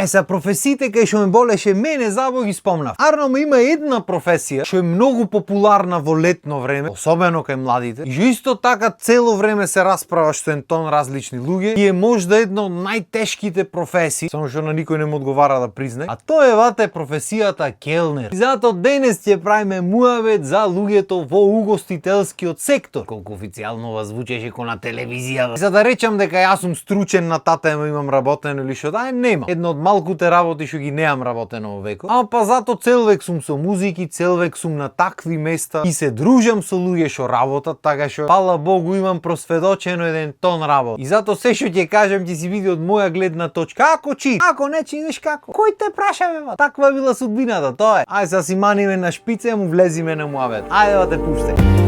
са професиите кај што ме болеше мене, забо ги спомнав. Арно има една професија што е многу популарна во летно време, особено кај младите, и што исто така цело време се расправа што е тон различни луѓе и е можда една од најтешките професии, само што на никој не му одговара да признае, а тоа е вате професијата келнер. И затоа денес ќе правиме муавет за луѓето во угостителскиот сектор, колку официјално звучеше ко на телевизија. За да речам дека јас сум стручен на тата имам работено или што да е, нема. Едно од малкуте работи што ги немам работено во векот. Ама па зато цел век сум со музики, цел век сум на такви места и се дружам со луѓе што работат, така што фала Богу имам просведочено еден тон работа. И зато се што ќе кажам ќе си види од моја гледна точка. Ако чи, ако не чиниш како. Кој те прашаме, ба? Таква била судбината, тоа е. Ајде са си маниме на шпице, му влезиме на муавет. Ајде да те пуштам.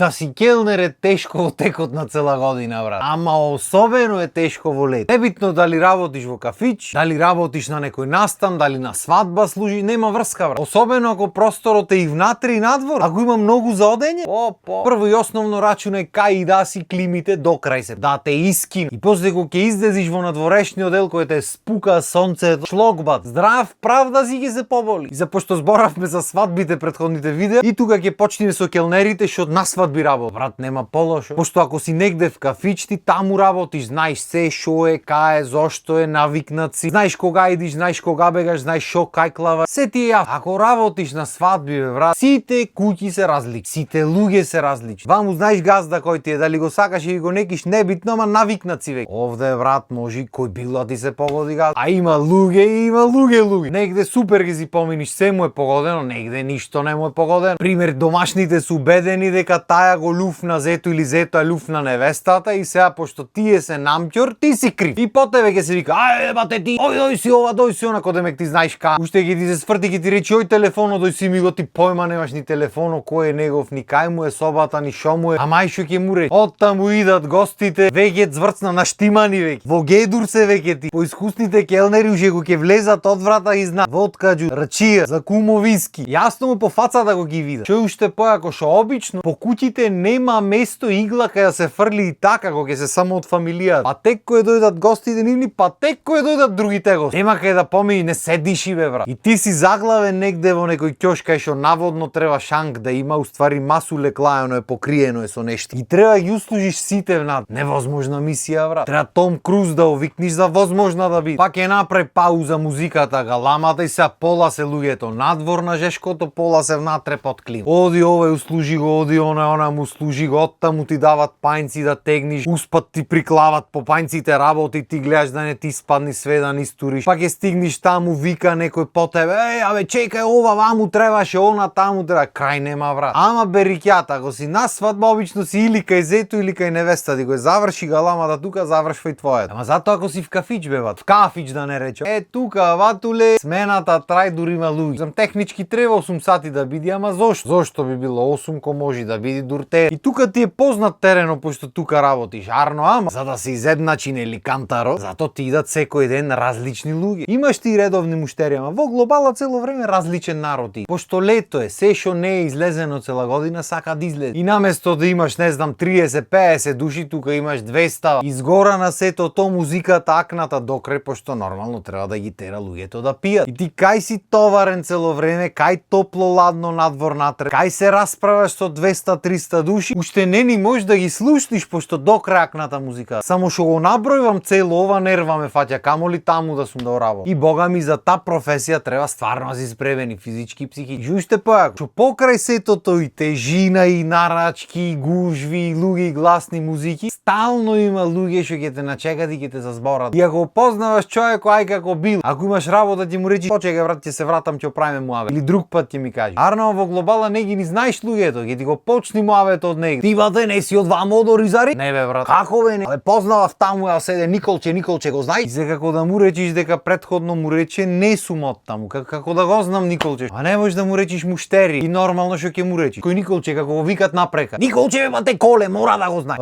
Да си келнер е тешко во текот на цела година, брат. Ама особено е тешко во лет. Небитно дали работиш во кафич, дали работиш на некој настан, дали на свадба служи, нема врска, брат. Особено ако просторот е и внатре и надвор. Ако има многу за одење, прво и основно рачунај кај и да си климите до крај се. Да те искин. И после кога ќе излезиш во надворешниот дел кој те спука сонцето, шлогбат, здрав, прав да си ги се поболи. И запошто зборавме за свадбите претходните видеа, и тука ќе почнеме со келнерите што на свадби работи. Брат, нема полошо. Пошто ако си негде в кафич, ти таму работиш, знаеш се шо е, кај е, зошто е, навикнат си. Знаеш кога идиш, знаеш кога бегаш, знаеш шо кај клава. Се ти е јасно. Ако работиш на свадби, бе, брат, сите куќи се различни, сите луѓе се различни. Ваму знаеш газда кој ти е, дали го сакаш или го некиш, небитно, ама навикнат си веќе. Овде, брат, може кој било ти се погоди газ. А има луѓе и има луѓе. Негде супер ги си поминиш, се му е погодено, негде ништо не му е погодено. Пример, домашните се убедени дека таја го люфна зето или зето е люфна невестата и сега пошто тие се намќор, ти си крив. И по тебе ќе се вика, ајде бате ти, дој си ова, дој си она, кодемек ти знаеш ка. Уште ги ти се сврти, ги ти речи, ој телефоно, дој си ми го, ти појма немаш ни телефоно, кој е негов, ни кај му е собата, ни шо му е. Ама што ќе му речи? Оттаму идат гостите, веќе зврцна наштимани веќе. Во гедур се веќе ти. По искусните келнери уже го ќе влезат од врата и зна. Воткаđu, рачија, за кумовиски. Јасно му по фацата го ги вида. Што уште појако што обично, по куќите нема место игла кај да се фрли и така кога ќе се само од фамилија. Па тек кој дојдат гостите нивни, па тек кој дојдат другите гости. Нема кај да помини, не седиш и бе, брат. И ти си заглавен негде во некој ќош кај што наводно треба шанк да има, уствари масу леклаено е, покриено е со нешто. И треба да ги услужиш сите внат. Невозможна мисија, брат. Треба Том Круз да овикниш за возможна да биде. Пак ќе направи пауза музиката, галамата и се пола се луѓето надвор на жешкото, пола се внатре под клим. Оди овој услужи го, оди она му служи го, оттаму ти дават пајнци да тегниш, успат ти приклават по пајнците работи, ти гледаш да не ти спадни све да не истуриш. Пак ќе стигниш таму, вика некој по тебе, абе чекај ова, ваму требаше, она таму треба, крај нема, брат. Ама берикјата, ако си на свадба обично си или кај зето или кај невеста, ти го заврши галамата тука, завршва и твојата. Ама затоа ако си в кафич бе, бат, в кафич да не речем. Тука, ватуле, смената трај дури има луѓе. Зам технички треба 8 сати да биде, ама зошто? Зошто би било 8 ко може да биде дурте. И тука ти е познат терено, пошто тука работиш арно, ама за да се изедначи нели кантаро, зато ти идат секој ден различни луѓе. Имаш ти редовни муштери, ама во глобала цело време различен народ ти. Пошто лето е, се што не е излезено цела година сака да излезе. И наместо да имаш, не знам, 30-50 души, тука имаш 200. Изгора на сето то музиката акната докрај, пошто нормално треба да ги тера луѓето да пијат. И ти кај си товарен цело време, кај топло ладно надвор натре, кај се расправаш со 200-300 души, уште не ни можеш да ги слушниш пошто до крајакната музика. Само што го набројувам цело ова нерва ме фаќа, камоли таму да сум да работам. И бога ми за та професија треба стварно да си спремени физички и психички. И уште појако, што покрај сетото и тежина и нарачки и гужви и луѓе и гласни музики, стално има луѓе што ќе те начекат и ќе те зазборат. И ако познаваш човек ај како бил, ако имаш работа ти му речи почекај брат, ќе се вратам, ќе правиме муавет. Или друг пат ќе ми кажи. Арно во глобала не ги ни знаеш луѓето, ќе ти го почни муавет од негде. Ти бате не си од вамо до Ризари? Не бе брат. Како бе не? Абе познавав таму ја седе Николче го знаеш? И се како да му речиш дека претходно му рече не сум од таму. Како да го знам Николче? А не можеш да му речиш муштери. И нормално што ќе му речиш. Кој Николче како го викат напрека. Николче бе бате коле, мора да го знае.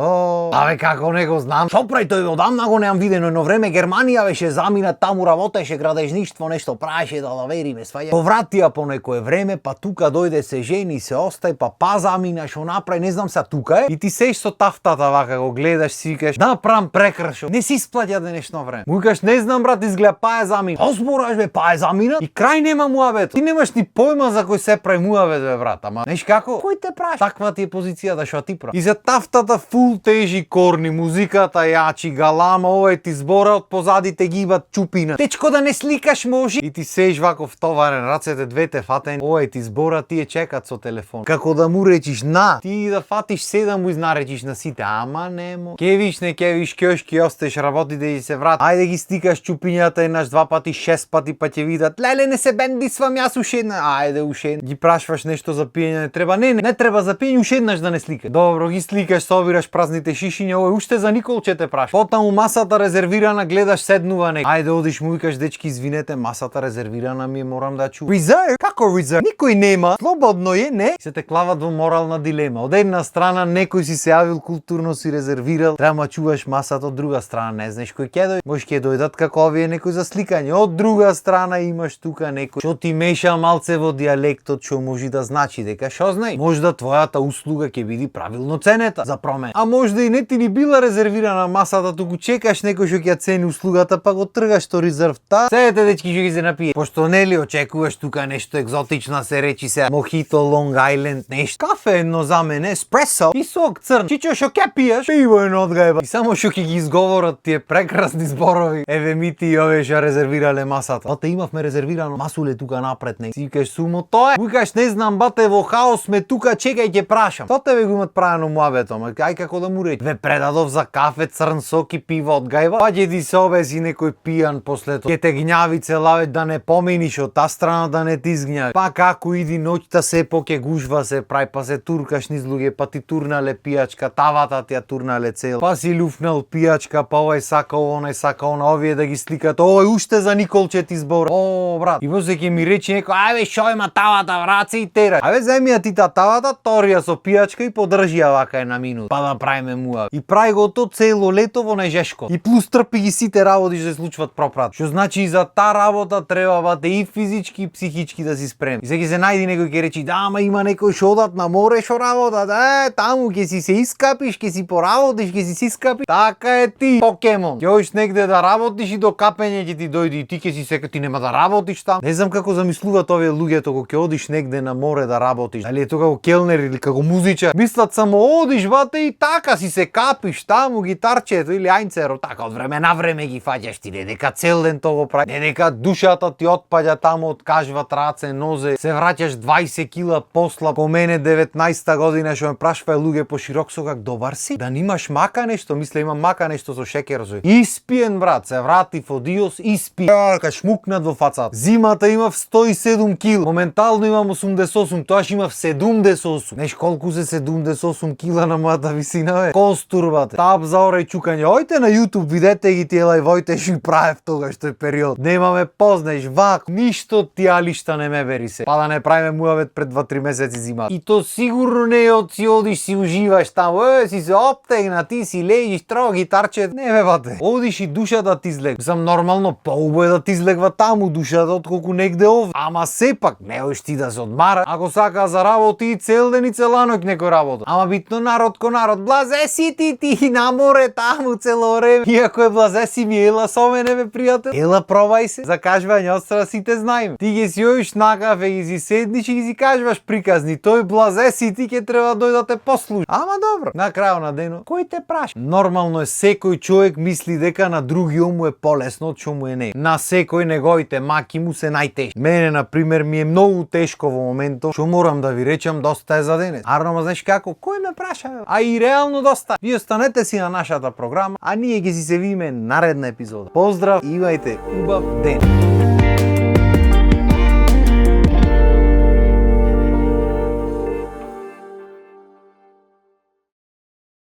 Абе како не го знам? Што прави тој одамна го неам видено едно време Германија беше замина таму работеше градежништво нешто правеше да лавериме сваја. Повратија по некое време па тука дојде се жени се остај па заминаш направи, не знам се тука е. И ти сеиш со тафтата вака го гледаш, си викаш, да прам прекрашо. Не си исплаќа денешно време. Му викаш, не знам брат, изгледа па е замина. Па збораш бе, па е замина. И крај нема муабет. Ти немаш ни појма за кој се прави муабет бе брат, ама знаеш како? Кој те праш? Таква ти е позицијата што ти прави. И за тафтата фул тежи корни, музиката јачи, галама, овој ти збора од позадите гибат чупина. Течко да не сликаш може. И ти сеиш вако втоварен, рацете двете фатени. Овој ти збора тие чекат со телефон. Како да му речиш на, ти да фатиш 7 му изнаречиш на сите, ама немо. Кевиш не кевиш кјошки, остеш работите и се врат. Ајде ги стикаш чупињата еднаш, два пати, 6 пати, па ќе видат. Леле не се бендисвам јас ушедна. Ајде ушедна. Ги прашваш нешто за пиење, не треба. Не треба за пиење, ушеднаш да не сликаш. Добро, ги сликаш, собираш празните шишиња, овој уште за Никол ќе те праш. Потаму масата резервирана, гледаш седнува некој. Ајде одиш му викаш, дечки извинете, масата резервирана ми е, морам да чувам. Резерв? Како резерв? Никој нема. Слободно е, не? Се те клават во морална дилема. Од една страна некој си се јавил културно, си резервирал, треба чуваш масата, од друга страна не знаеш кој ќе дојде. Може ќе дојдат како овие некој за сликање. Од друга страна имаш тука некој што ти меша малце во дијалектот, што може да значи дека што знаи. Може да твојата услуга ќе биде правилно ценета за промен. А може да и не ти ни била резервирана масата, туку чекаш некој што ќе цени услугата, па го тргаш што резервта. Седете дечки што ги се напие. Пошто нели очекуваш тука нешто екзотично, се речи се мохито, Long Island, нешто. Кафе едно за мене, еспресо, писок црн. Чичо што ќе пиеш? Пиво едно одгајба. И само што ќе ги изговорат тие прекрасни зборови. Еве ми ти овие што резервирале масата. Бате имавме резервирано масуле тука напред, не. Си викаш сумо тоа е. Викаш не знам бате во хаос сме тука, чекај ќе прашам. Тоа тебе го имат правено муабето, ама ај како да му речи. Ве предадов за кафе, црн сок и пиво одгајба. Па ќе ти се обеси некој пијан после тоа. Ќе те гњави целаве да не поминиш од таа страна да не ти изгњави. Па како иди ноќта се поќе гужва се прави, па се туркаш низ луѓе, па ти турнале пијачка, тавата ти ја турнале цел. Па си люфнал пијачка, па овој сака оној сака она, овие да ги сликат. Ој уште за Николче ти збора. О брат. И после ќе ми рече некој, ајде шо има тавата враце и тера. Ајде земи ја ти та тавата, торија со пијачка и подржи ја вака една минута. Па да правиме муа. И прави го то цело лето во Нежешко. И плюс трпи ги сите работи што се случват пропрат. Што значи и за таа работа треба бате и физички и психички да си спремни. И сега се најди некој ќе речи, да, ама има некој што одат на море што работат. Таму ќе си се искапиш, ќе си поработиш, ќе си искапиш. Така е ти, покемон. Ќе одиш негде да работиш и до капење ќе ти дојде и ти ќе си сека, ти нема да работиш таму. Не знам како замислуваат овие луѓето кога ќе одиш негде на море да работиш. Дали е тоа како келнер или како музичар? Мислат само одиш бате и така си се капиш таму гитарчето или ајнцеро, така од време на време ги фаќаш ти, не дека цел ден тоа го прави, не дека душата ти отпаѓа таму од кажват раце, нозе, се враќаш 20 кила посла. По мене 19-та година што ме прашвај луѓе по широк со как добар си, да немаш мака нешто, мисле имам мака нешто со шекер со. Испиен брат, се вратив од Диос, испи. Ка шмукнат во фацата. Зимата имав 107 кил, моментално имам 88, тоаш имав 78. Знаеш колку се 78 кила на мојата висина бе? Костурбате. Тап за ора и чукање. Ојте на YouTube, видете ги тие лајвоите што ги правев тогаш тој период. Немаме познаеш вак, ништо тие лишта не ме бери се. Па да не правиме муавет пред 2-3 месеци зима. И то сигурно не е од си одиш си уживаш таму, си се оптегна, ти си лежиш, тро гитарче. Не бе бате. Одиш и душата ти излег. Сам нормално поубаво е да ти излегва таму душата отколку негде овде. Ама сепак не одиш ти да се одмара. Ако сака за работи цел ден и цела ноќ некој работа. Ама битно народ ко народ, блазе си ти на море таму цело време. Иако е блазе си ми ела со мене бе пријател. Ела пробај се. Закажување од страна сите знаеме. Ти ги си оиш на кафе, ги си седниш и ги си кажуваш приказни. Тој блазе си ти ќе треба дојде да те послуши. Ама добро, на крајот на денот кој те праша? Нормално е секој човек мисли дека на други му е полесно од што му е не. На секој неговите маки му се најтешки. Мене на пример ми е многу тешко во моментот, што морам да ви речам доста е за денес. Арно, знаеш како? Кој ме праша? А и реално доста. Ви останете си на нашата програма, а ние ќе си се видиме наредна епизода. Поздрав и имајте убав ден.